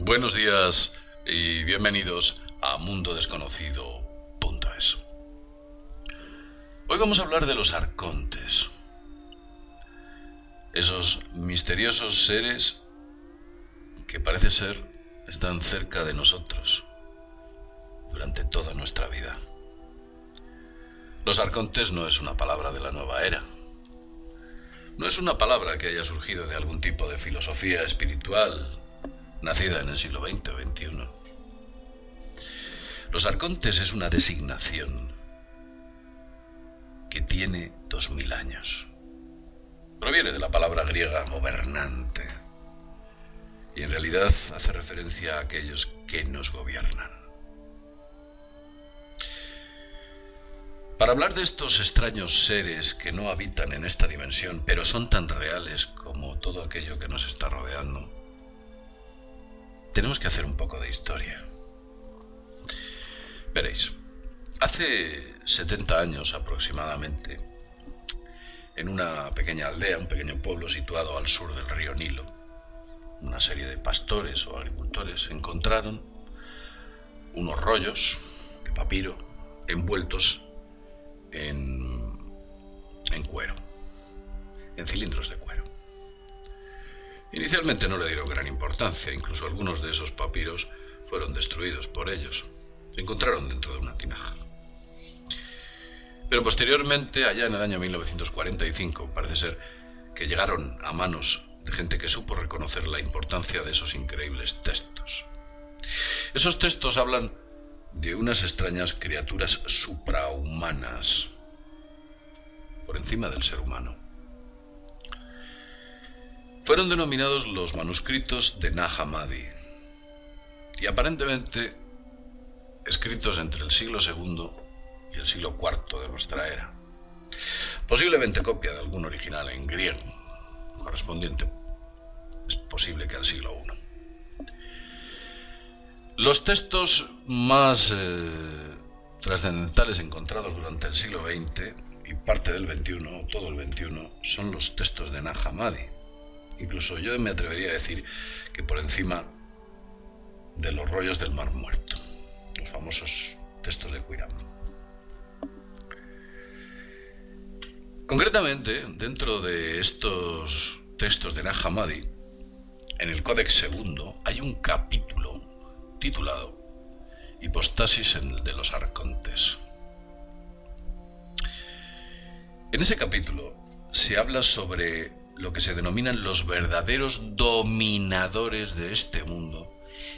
Buenos días y bienvenidos a mundodesconocido.es. Hoy vamos a hablar de los arcontes, esos misteriosos seres que parece ser están cerca de nosotros durante toda nuestra vida. Los arcontes no es una palabra de la nueva era. No es una palabra que haya surgido de algún tipo de filosofía espiritual nacida en el siglo XX o XXI. Los arcontes es una designación que tiene 2000 años. Proviene de la palabra griega gobernante y en realidad hace referencia a aquellos que nos gobiernan. Para hablar de estos extraños seres que no habitan en esta dimensión, pero son tan reales como todo aquello que nos está rodeando, tenemos que hacer un poco de historia. Veréis, hace 70 años aproximadamente, en una pequeña aldea, un pequeño pueblo situado al sur del río Nilo, una serie de pastores o agricultores encontraron unos rollos de papiro envueltos en cuero, en cilindros de cuero. Inicialmente no le dieron gran importancia, incluso algunos de esos papiros fueron destruidos por ellos. Se encontraron dentro de una tinaja. Pero posteriormente, allá en el año 1945, parece ser que llegaron a manos de gente que supo reconocer la importancia de esos increíbles textos. Esos textos hablan de unas extrañas criaturas suprahumanas, por encima del ser humano. Fueron denominados los manuscritos de Nag Hammadi y aparentemente escritos entre el siglo II y el siglo IV de nuestra era. Posiblemente copia de algún original en griego, correspondiente, es posible que al siglo I. Los textos más trascendentales encontrados durante el siglo XX y parte del XXI, todo el XXI, son los textos de Nag Hammadi. Incluso yo me atrevería a decir que por encima de los rollos del Mar Muerto, los famosos textos de Qumran. Concretamente, dentro de estos textos de Nag Hammadi, en el Códex II hay un capítulo titulado Hipostasis de los arcontes. En ese capítulo se habla sobre lo que se denominan los verdaderos dominadores de este mundo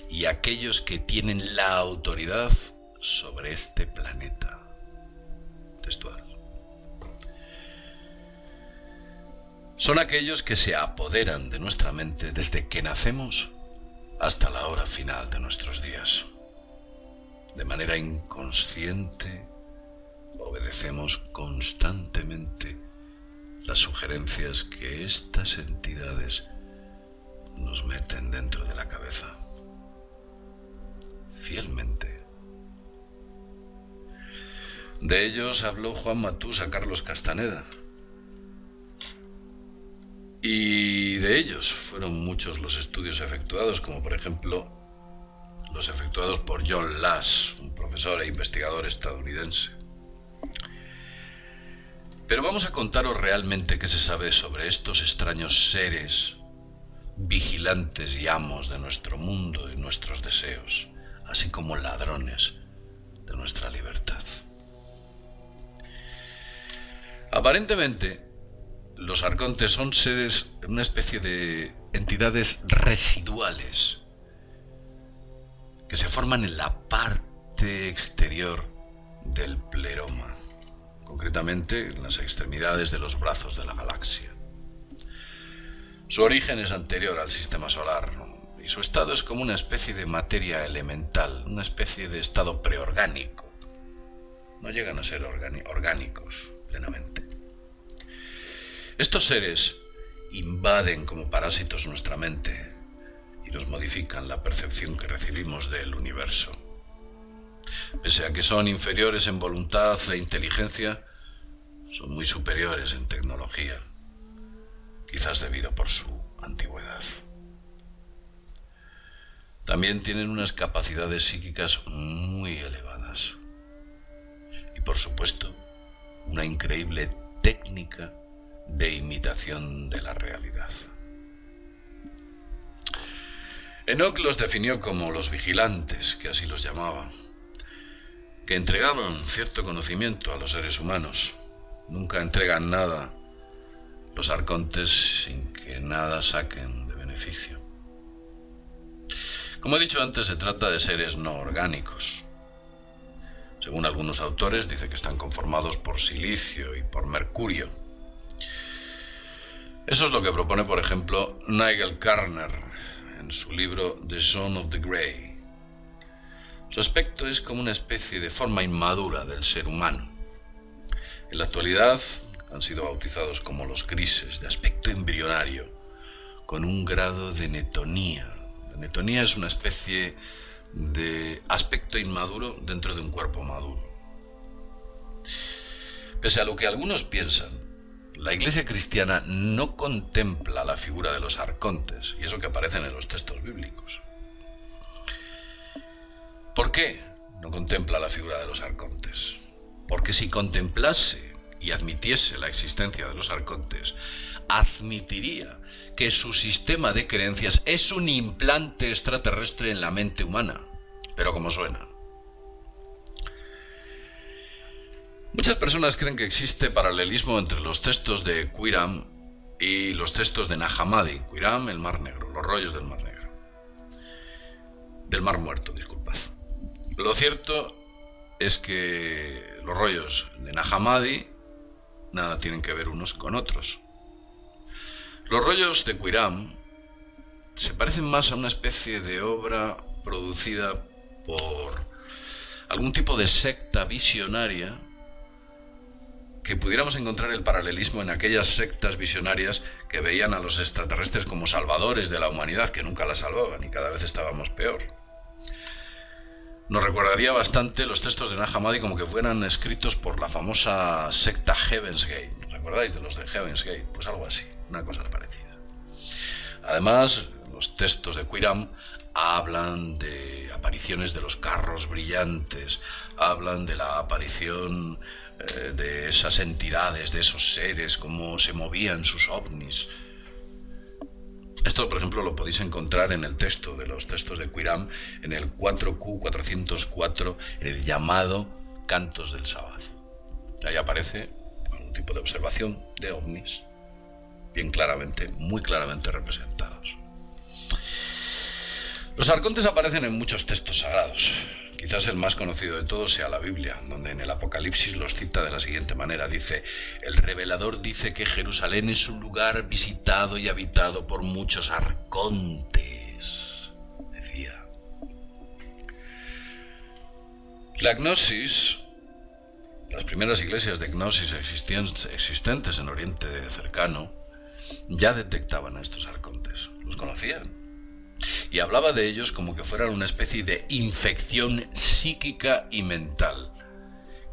y aquellos que tienen la autoridad sobre este planeta. Textual. Son aquellos que se apoderan de nuestra mente desde que nacemos hasta la hora final de nuestros días. De manera inconsciente, obedecemos constantemente las sugerencias que estas entidades nos meten dentro de la cabeza. Fielmente. De ellos habló Juan Matús a Carlos Castaneda. Y de ellos fueron muchos los estudios efectuados, como por ejemplo los efectuados por John Lass, un profesor e investigador estadounidense. Pero vamos a contaros realmente qué se sabe sobre estos extraños seres vigilantes y amos de nuestro mundo y nuestros deseos, así como ladrones de nuestra libertad. Aparentemente, los arcontes son seres, una especie de entidades residuales que se forman en la parte exterior del pleroma, concretamente en las extremidades de los brazos de la galaxia. Su origen es anterior al sistema solar, ¿no? Y su estado es como una especie de materia elemental, una especie de estado preorgánico. No llegan a ser orgánicos plenamente. Estos seres invaden como parásitos nuestra mente y nos modifican la percepción que recibimos del universo. Pese a que son inferiores en voluntad e inteligencia, son muy superiores en tecnología, quizás debido por su antigüedad. también tienen unas capacidades psíquicas muy elevadas. Y por supuesto, una increíble técnica de imitación de la realidad. Enoch los definió como los vigilantes, que así los llamaba, que entregaban cierto conocimiento a los seres humanos. Nunca entregan nada los arcontes sin que nada saquen de beneficio. Como he dicho antes, se trata de seres no orgánicos. Según algunos autores, dice que están conformados por silicio y por mercurio. Eso es lo que propone, por ejemplo, Nigel Garner en su libro The Zone of the Grey. Su aspecto es como una especie de forma inmadura del ser humano. En la actualidad han sido bautizados como los grises, de aspecto embrionario, con un grado de netonía. La netonía es una especie de aspecto inmaduro dentro de un cuerpo maduro. Pese a lo que algunos piensan, la Iglesia cristiana no contempla la figura de los arcontes, y eso que aparecen en los textos bíblicos. ¿Por qué no contempla la figura de los arcontes? Porque si contemplase y admitiese la existencia de los arcontes, admitiría que su sistema de creencias es un implante extraterrestre en la mente humana, pero como suena. Muchas personas creen que existe paralelismo entre los textos de Quiram y los textos de Nag Hammadi. Quiram, el Mar Negro, los rollos del Mar Negro. Del Mar Muerto, disculpad. Lo cierto es que los rollos de Nag Hammadi nada tienen que ver unos con otros. Los rollos de Quiram se parecen más a una especie de obra producida por algún tipo de secta visionaria, que pudiéramos encontrar el paralelismo en aquellas sectas visionarias que veían a los extraterrestres como salvadores de la humanidad, que nunca la salvaban y cada vez estábamos peor. Nos recordaría bastante los textos de Nag Hammadi como que fueran escritos por la famosa secta Heaven's Gate. ¿Os acordáis de los de Heaven's Gate? Pues algo así, una cosa parecida. Además, los textos de Quiram hablan de apariciones de los carros brillantes, hablan de la aparición de esas entidades, de esos seres, cómo se movían sus ovnis. Esto, por ejemplo, lo podéis encontrar en el texto de los textos de Quiram, en el 4Q404, en el llamado Cantos del Sabbath. Ahí aparece algún tipo de observación de ovnis, bien claramente, muy claramente representados. Los arcontes aparecen en muchos textos sagrados. Quizás el más conocido de todos sea la Biblia, donde en el Apocalipsis los cita de la siguiente manera. Dice: el revelador dice que Jerusalén es un lugar visitado y habitado por muchos arcontes. Decía. La gnosis, las primeras iglesias de gnosis existentes en Oriente Cercano, ya detectaban a estos arcontes. Los conocían. Y hablaba de ellos como que fueran una especie de infección psíquica y mental,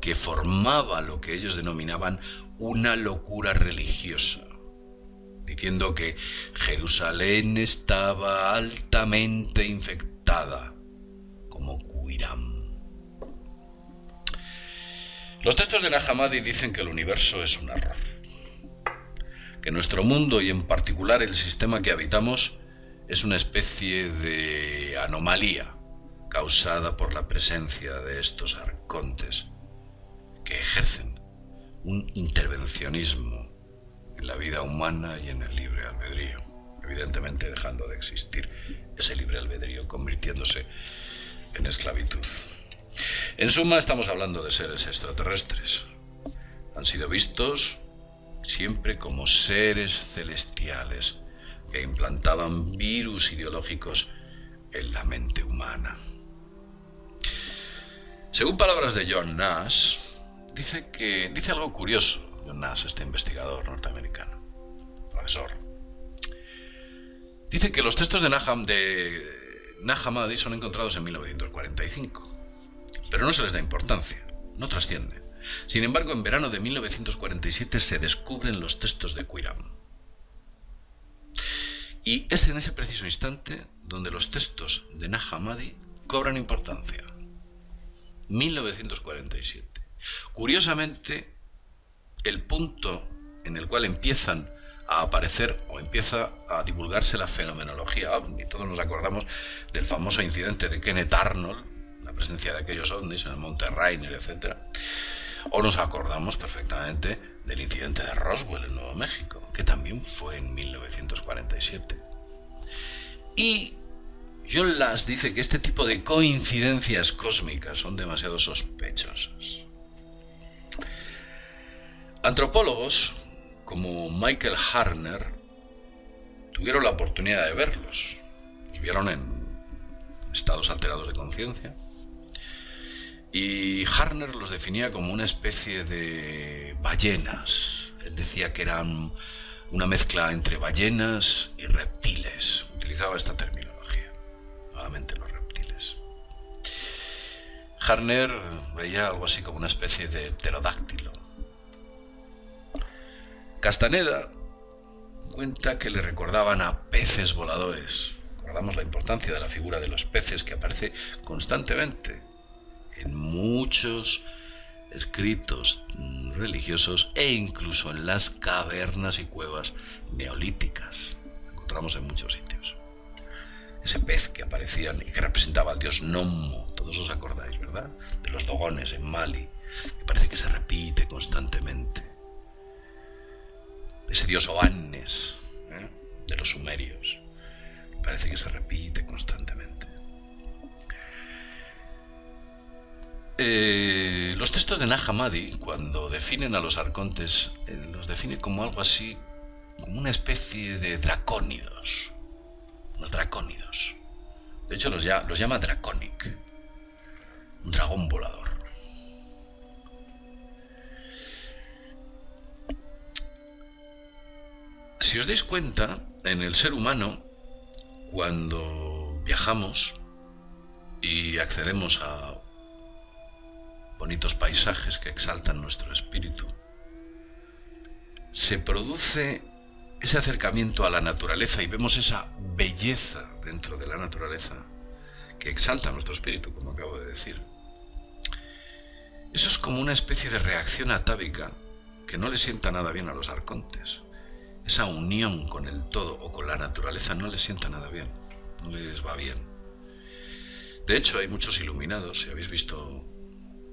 que formaba lo que ellos denominaban una locura religiosa, diciendo que Jerusalén estaba altamente infectada, como Quiram. Los textos de Nag Hammadi dicen que el universo es un error, que nuestro mundo y en particular el sistema que habitamos es una especie de anomalía causada por la presencia de estos arcontes que ejercen un intervencionismo en la vida humana y en el libre albedrío, evidentemente dejando de existir ese libre albedrío, convirtiéndose en esclavitud. En suma, estamos hablando de seres extraterrestres. Han sido vistos siempre como seres celestiales que implantaban virus ideológicos en la mente humana. Según palabras de John Nash, dice algo curioso. John Nash, este investigador norteamericano, profesor, dice que los textos de Nag Hammadi son encontrados en 1945, pero no se les da importancia, no trascienden. Sin embargo, en verano de 1947 se descubren los textos de Quiram. Y es en ese preciso instante donde los textos de Nag Hammadi cobran importancia. 1947. Curiosamente, el punto en el cual empiezan a aparecer o empieza a divulgarse la fenomenología ovni. Todos nos acordamos del famoso incidente de Kenneth Arnold, la presencia de aquellos ovnis en el Monte Rainier, etc. O nos acordamos perfectamente del incidente de Roswell en Nuevo México, que también fue en 1947. Y John Lass dice que este tipo de coincidencias cósmicas son demasiado sospechosas. Antropólogos como Michael Harner tuvieron la oportunidad de verlos. Los vieron en estados alterados de conciencia. Y Harner los definía como una especie de ballenas. Él decía que eran una mezcla entre ballenas y reptiles. Utilizaba esta terminología. Nuevamente los reptiles. Harner veía algo así como una especie de pterodáctilo. Castaneda cuenta que le recordaban a peces voladores. Recordamos la importancia de la figura de los peces, que aparece constantemente en muchos escritos religiosos e incluso en las cavernas y cuevas neolíticas. Lo encontramos en muchos sitios. Ese pez que aparecía y que representaba al dios Nommo, todos os acordáis, ¿verdad? De los dogones en Mali, que parece que se repite constantemente. Ese dios Oannes, de los sumerios, parece que se repite constantemente. Los textos de Nag Hammadi, cuando definen a los arcontes, los define como algo así, como una especie de dracónidos. Los dracónidos. De hecho, los llama draconic, un dragón volador. Si os dais cuenta, en el ser humano, cuando viajamos y accedemos a bonitos paisajes que exaltan nuestro espíritu, se produce ese acercamiento a la naturaleza y vemos esa belleza dentro de la naturaleza que exalta nuestro espíritu, como acabo de decir. Eso es como una especie de reacción atávica que no le sienta nada bien a los arcontes. Esa unión con el todo o con la naturaleza no les sienta nada bien, no les va bien. De hecho, hay muchos iluminados, si habéis visto,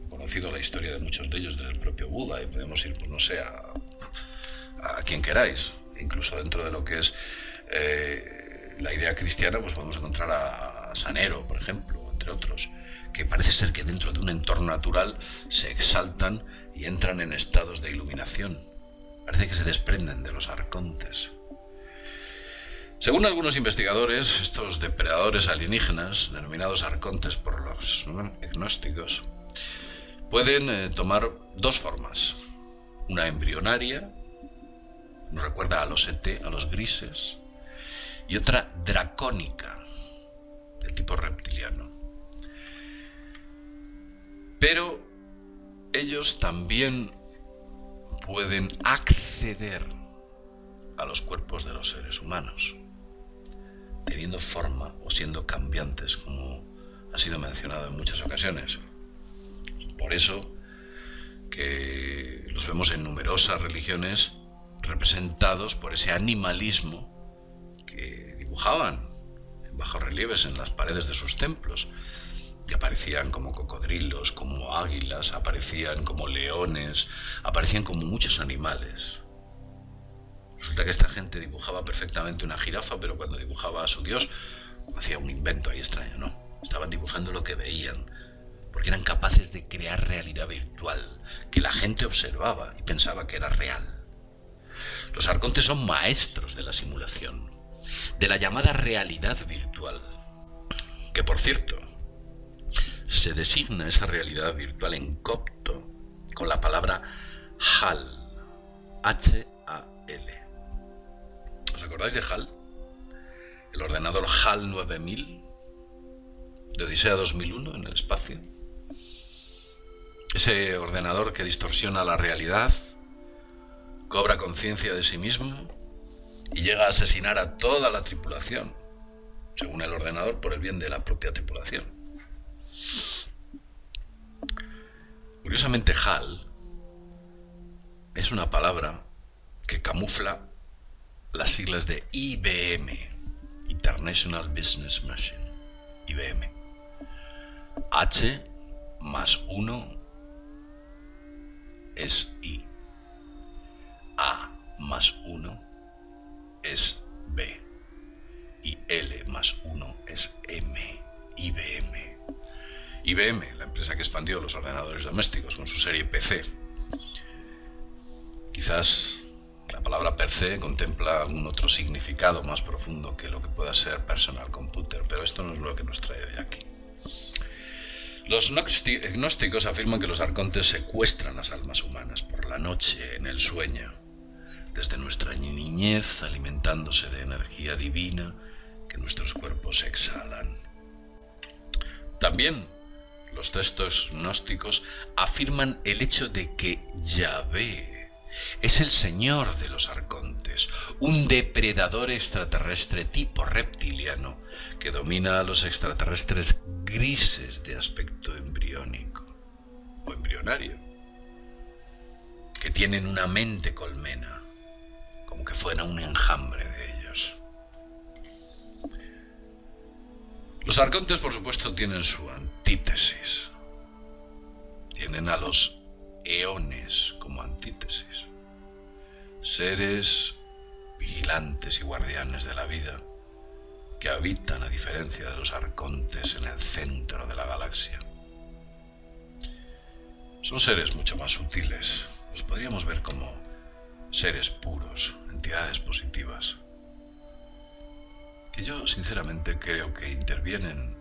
conocido la historia de muchos de ellos, desde el propio Buda, y podemos ir, pues no sé, a quien queráis, incluso dentro de lo que es la idea cristiana, pues podemos encontrar a Sanero, por ejemplo, entre otros, que parece ser que dentro de un entorno natural se exaltan y entran en estados de iluminación. Parece que se desprenden de los arcontes. Según algunos investigadores, estos depredadores alienígenas, denominados arcontes por los gnósticos, pueden tomar dos formas. Una embrionaria, nos recuerda a los ET, a los grises, y otra dracónica, del tipo reptiliano. Pero ellos también pueden acceder a los cuerpos de los seres humanos, teniendo forma o siendo cambiantes, como ha sido mencionado en muchas ocasiones. Por eso que los vemos en numerosas religiones representados por ese animalismo que dibujaban en bajos relieves en las paredes de sus templos, que aparecían como cocodrilos, como águilas, aparecían como leones, aparecían como muchos animales. Resulta que esta gente dibujaba perfectamente una jirafa, pero cuando dibujaba a su dios hacía un invento ahí extraño, ¿no? Estaban dibujando lo que veían, porque eran capaces de crear realidad virtual, que la gente observaba y pensaba que era real. Los arcontes son maestros de la simulación, de la llamada realidad virtual, que por cierto, se designa esa realidad virtual en copto con la palabra HAL, H-A-L. ¿Os acordáis de HAL? El ordenador HAL 9000 de Odisea 2001 en el espacio. Ese ordenador que distorsiona la realidad, cobra conciencia de sí mismo y llega a asesinar a toda la tripulación, según el ordenador, por el bien de la propia tripulación. Curiosamente, HAL es una palabra que camufla las siglas de IBM, International Business Machine, IBM. H más 1 es I. A más 1 es B. Y L más 1 es M. IBM. IBM, la empresa que expandió los ordenadores domésticos con su serie PC. Quizás la palabra PC contempla algún otro significado más profundo que lo que pueda ser personal computer, pero esto no es lo que nos trae hoy aquí. Los gnósticos afirman que los arcontes secuestran las almas humanas por la noche, en el sueño, desde nuestra niñez, alimentándose de energía divina que nuestros cuerpos exhalan. También los textos gnósticos afirman el hecho de que Yahvé es el señor de los arcontes, un depredador extraterrestre tipo reptiliano que domina a los extraterrestres grises de aspecto embriónico o embrionario, que tienen una mente colmena, como que fuera un enjambre de ellos. Los arcontes, por supuesto, tienen su antítesis. Tienen a los eones como antítesis. Seres vigilantes y guardianes de la vida que habitan, a diferencia de los arcontes, en el centro de la galaxia. Son seres mucho más sutiles. Los podríamos ver como seres puros, entidades positivas, que yo sinceramente creo que intervienen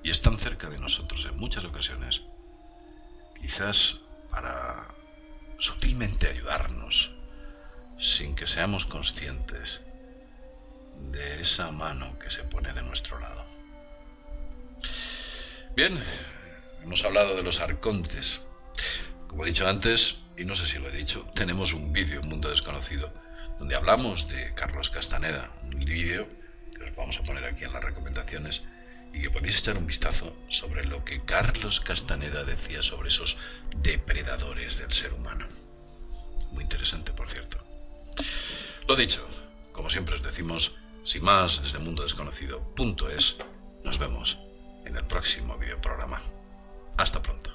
y están cerca de nosotros en muchas ocasiones, quizás para sutilmente ayudarnos, sin que seamos conscientes de esa mano que se pone de nuestro lado. Bien, hemos hablado de los arcontes. Como he dicho antes, y no sé si lo he dicho, tenemos un vídeo en Mundo Desconocido donde hablamos de Carlos Castaneda, un vídeo que os vamos a poner aquí en las recomendaciones y que podéis echar un vistazo sobre lo que Carlos Castaneda decía sobre esos depredadores del ser humano. Muy interesante, por cierto. Lo dicho, como siempre os decimos, sin más, desde mundodesconocido.es, nos vemos en el próximo videoprograma. Hasta pronto.